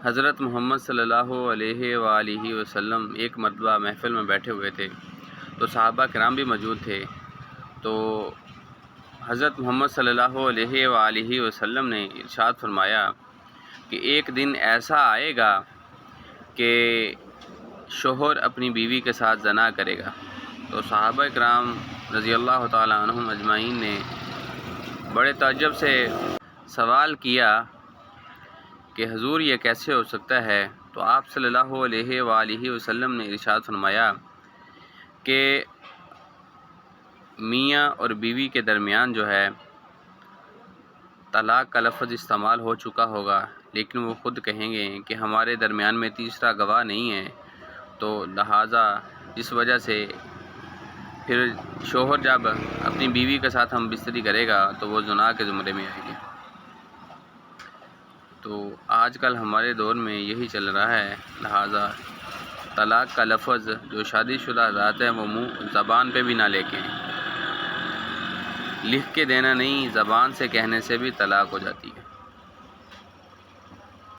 حضرت محمد صلی اللہ علیہ وآلہ وسلم ایک مرتبہ محفل میں بیٹھے ہوئے تھے تو صحابہ کرام بھی موجود تھے۔ تو حضرت محمد صلی اللہ علیہ وآلہ وسلم نے ارشاد فرمایا کہ ایک دن ایسا آئے گا کہ شوہر اپنی بیوی کے ساتھ زنا کرے گا۔ تو صحابہ کرام رضی اللہ تعالیٰ عنہم اجمعین نے بڑے تعجب سے سوال کیا کہ حضور یہ کیسے ہو سکتا ہے؟ تو آپ صلی اللہ علیہ وآلہ وسلم نے ارشاد فرمایا کہ میاں اور بیوی کے درمیان جو ہے طلاق کا لفظ استعمال ہو چکا ہوگا، لیکن وہ خود کہیں گے کہ ہمارے درمیان میں تیسرا گواہ نہیں ہے، تو لہٰذا اس وجہ سے پھر شوہر جب اپنی بیوی کے ساتھ ہم بستری کرے گا تو وہ زنا کے زمرے میں آئے گی۔ تو آج کل ہمارے دور میں یہی چل رہا ہے، لہٰذا طلاق کا لفظ جو شادی شدہ ذات ہے وہ زبان پہ بھی نہ لے کے، لکھ کے دینا نہیں، زبان سے کہنے سے بھی طلاق ہو جاتی ہے۔